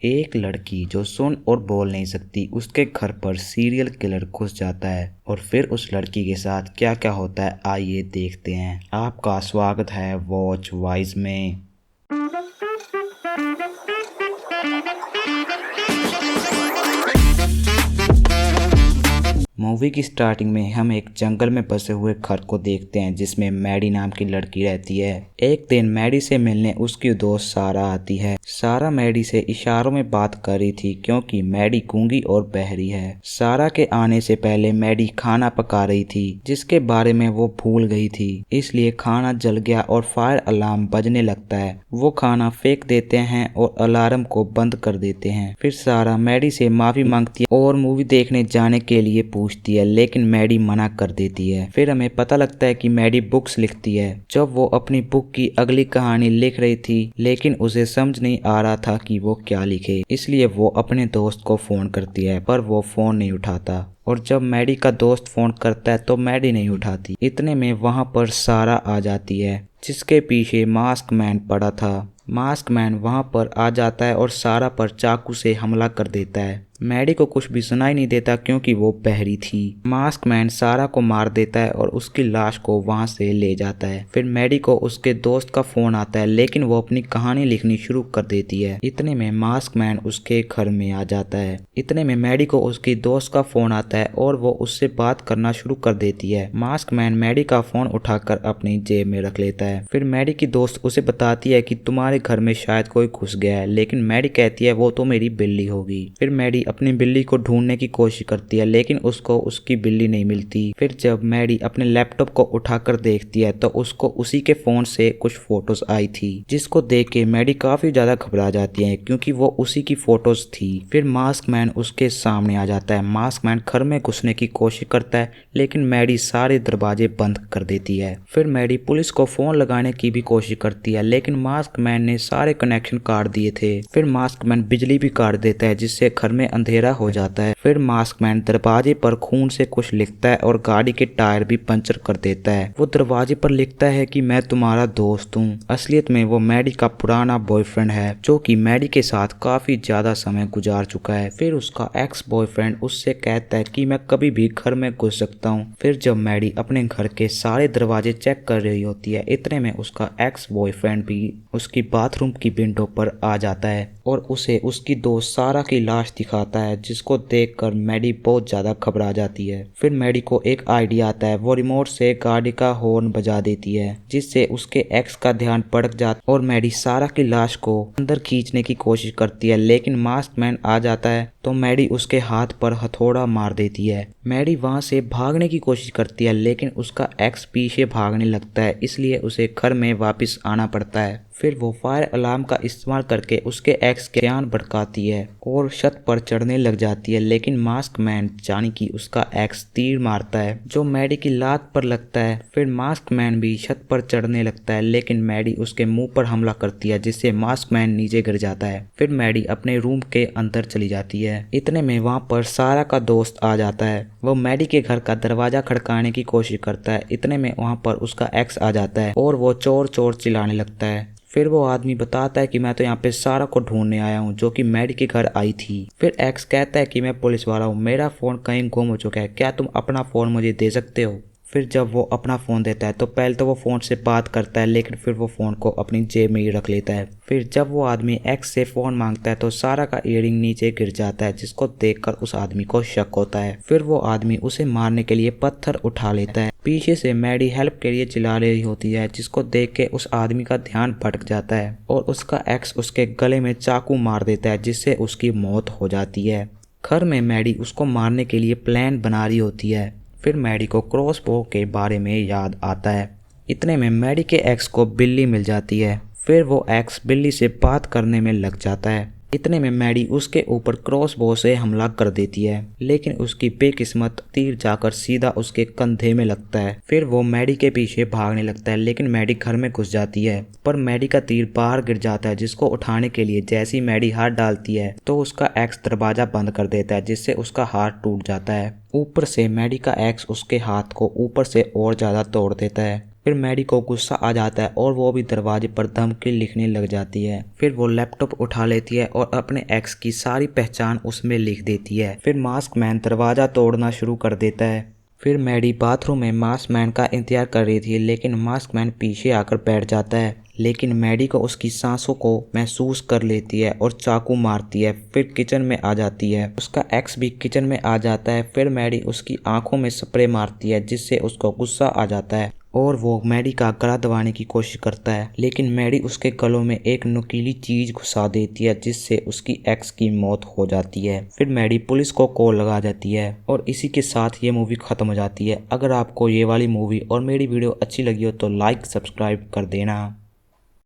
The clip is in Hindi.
एक लड़की जो सुन और बोल नहीं सकती उसके घर पर सीरियल किलर घुस जाता है और फिर उस लड़की के साथ क्या क्या होता है आइए देखते हैं। आपका स्वागत है वॉच वाइज में। मूवी की स्टार्टिंग में हम एक जंगल में बसे हुए घर को देखते हैं जिसमें मैडी नाम की लड़की रहती है। एक दिन मैडी से मिलने उसकी दोस्त सारा आती है। सारा मैडी से इशारों में बात कर रही थी क्योंकि मैडी गूंगी और बहरी है। सारा के आने से पहले मैडी खाना पका रही थी जिसके बारे में वो भूल गई थी, इसलिए खाना जल गया और फायर अलार्म बजने लगता है। वो खाना फेंक देते हैं और अलार्म को बंद कर देते हैं। फिर सारा मैडी से माफी मांगती है और मूवी देखने जाने के लिए पूछती है, लेकिन मैडी मना कर देती है। फिर हमें पता लगता है कि मैडी बुक्स लिखती है। जब वो अपनी बुक की अगली कहानी लिख रही थी लेकिन उसे समझ नहीं आ रहा था कि वो क्या लिखे, इसलिए वो अपने दोस्त को फोन करती है पर वो फोन नहीं उठाता। और जब मैडी का दोस्त फोन करता है तो मैडी नहीं उठाती। इतने में वहां पर सारा आ जाती है जिसके पीछे मास्क मैन पड़ा था। मास्क मैन वहां पर आ जाता है और सारा पर चाकू से हमला कर देता है। मैडी को कुछ भी सुनाई नहीं देता क्योंकि वो बहरी थी। मास्क मैन सारा को मार देता है और उसकी लाश को वहां से ले जाता है। फिर मैडी को उसके दोस्त का फोन आता है लेकिन वो अपनी कहानी लिखनी शुरू कर देती है। इतने में मास्क मैन उसके घर में आ जाता है। इतने में मैडी को उसकी दोस्त का फोन आता है और वो उससे बात करना शुरू कर देती है। मास्क मैन मैडी का फोन उठाकर अपनी जेब में रख लेता है। फिर मैडी की दोस्त उसे बताती है कि तुम्हारे घर में शायद कोई घुस गया है, लेकिन मैडी कहती है वो तो मेरी बिल्ली होगी। फिर मैडी अपनी बिल्ली को ढूंढने की कोशिश करती है लेकिन उसको उसकी बिल्ली नहीं मिलती। फिर जब मैडी अपने लैपटॉप को उठाकर देखती है तो उसको उसी के फोन से कुछ फोटोज आई थी जिसको देख के मैडी काफी ज्यादा घबरा जाती है क्योंकि वो उसी की फोटोज थी। फिर मास्क मैन उसके सामने आ जाता है। मास्क मैन घर में घुसने की कोशिश करता है लेकिन मैडी सारे दरवाजे बंद कर देती है। फिर मैडी पुलिस को फोन लगाने की भी कोशिश करती है लेकिन मास्क मैन ने सारे कनेक्शन काट दिए थे। फिर मास्क मैन बिजली भी काट देता है जिससे घर में अंधेरा हो जाता है। फिर मास्क मैन दरवाजे पर खून से कुछ लिखता है और गाड़ी के टायर भी पंचर कर देता है। वो दरवाजे पर लिखता है कि मैं तुम्हारा दोस्त हूँ। असलियत में वो मैडी का पुराना बॉयफ्रेंड है जो कि मैडी के साथ काफी ज्यादा समय गुजार चुका है। फिर उसका एक्स बॉयफ्रेंड उससे कहता है कि मैं कभी भी घर में घुस सकता हूँ। फिर जब मैडी अपने घर के सारे दरवाजे चेक कर रही होती है इतने में उसका एक्स बॉयफ्रेंड भी उसकी बाथरूम की विंडो पर आ जाता है और उसे उसकी दोस्त सारा की लाश दिखाता है जिसको देखकर मैडी बहुत ज्यादा घबरा जाती है। फिर मैडी को एक आइडिया आता है। वो रिमोट से गाड़ी का हॉर्न बजा देती है जिससे उसके एक्स का ध्यान भटक जाता और मैडी सारा की लाश को अंदर खींचने की कोशिश करती है लेकिन मास्क मैन आ जाता है तो मैडी उसके हाथ पर हथौड़ा मार देती है। मैडी वहां से भागने की कोशिश करती है लेकिन उसका एक्स पीछे भागने लगता है, इसलिए उसे घर में वापस आना पड़ता है। फिर वो फायर अलार्म का इस्तेमाल करके उसके एक्स के ध्यान भटकाती है और छत पर चढ़ने लग जाती है लेकिन मास्क मैन यानी कि उसका एक्स तीर मारता है जो मैडी की लात पर लगता है। फिर मास्क मैन भी छत पर चढ़ने लगता है लेकिन मैडी उसके मुंह पर हमला करती है जिससे मास्क मैन नीचे गिर जाता है। फिर मैडी अपने रूम के अंदर चली जाती है। इतने में वहां पर सारा का दोस्त आ जाता है। वो मैडी के घर का दरवाजा खड़काने की कोशिश करता है। इतने में वहां पर उसका एक्स आ जाता है और वो चोर चोर चिल्लाने लगता है। फिर वो आदमी बताता है कि मैं तो यहाँ पे सारा को ढूंढने आया हूँ जो कि मैडी के घर आई थी। फिर एक्स कहता है कि मैं पुलिस वाला हूँ, मेरा फोन कहीं गुम हो चुका है, क्या तुम अपना फोन मुझे दे सकते हो। फिर जब वो अपना फ़ोन देता है तो पहले तो वो फ़ोन से बात करता है लेकिन फिर वो फ़ोन को अपनी जेब में ही रख लेता है। फिर जब वो आदमी एक्स से फ़ोन मांगता है तो सारा का ईयरिंग नीचे गिर जाता है जिसको देखकर उस आदमी को शक होता है। फिर वो आदमी उसे मारने के लिए पत्थर उठा लेता है। पीछे से मैडी हेल्प के लिए चिल्ला रही होती है जिसको देख के उस आदमी का ध्यान भटक जाता है और उसका एक्स उसके गले में चाकू मार देता है जिससे उसकी मौत हो जाती है। घर में मैडी उसको मारने के लिए प्लान बना रही होती है। फिर मैडी को क्रॉसबो के बारे में याद आता है। इतने में मैडी के एक्स को बिल्ली मिल जाती है। फिर वो एक्स बिल्ली से बात करने में लग जाता है। इतने में मैडी उसके ऊपर क्रॉसबो से हमला कर देती है लेकिन उसकी बेकिस्मत तीर जाकर सीधा उसके कंधे में लगता है। फिर वो मैडी के पीछे भागने लगता है लेकिन मैडी घर में घुस जाती है पर मैडी का तीर बाहर गिर जाता है जिसको उठाने के लिए जैसी मैडी हाथ डालती है तो उसका एक्स दरवाजा बंद कर देता है जिससे उसका हाथ टूट जाता है। ऊपर से मैडी का एक्स उसके हाथ को ऊपर से और ज्यादा तोड़ देता है फिर मैडी को गुस्सा आ जाता है और वो भी दरवाजे पर धमकी लिखने लग जाती है। फिर वो लैपटॉप उठा लेती है और अपने एक्स की सारी पहचान उसमें लिख देती है। फिर मास्क मैन दरवाजा तोड़ना शुरू कर देता है। फिर मैडी बाथरूम में मास्क मैन का इंतजार कर रही थी, लेकिन मास्क मैन पीछे आकर बैठ जाता है। लेकिन मैडी को उसकी सांसों को महसूस कर लेती है और चाकू मारती है। फिर किचन में आ जाती है। उसका एक्स भी किचन में आ जाता है। फिर मैडी उसकी आंखों में स्प्रे मारती है, जिससे उसको गुस्सा आ जाता है और वो मैडी का गला दबाने की कोशिश करता है, लेकिन मैडी उसके गलों में एक नुकीली चीज घुसा देती है, जिससे उसकी एक्स की मौत हो जाती है। फिर मैडी पुलिस को कॉल लगा देती है और इसी के साथ ये मूवी खत्म हो जाती है। अगर आपको ये वाली मूवी और मेरी वीडियो अच्छी लगी हो तो लाइक सब्सक्राइब कर देना।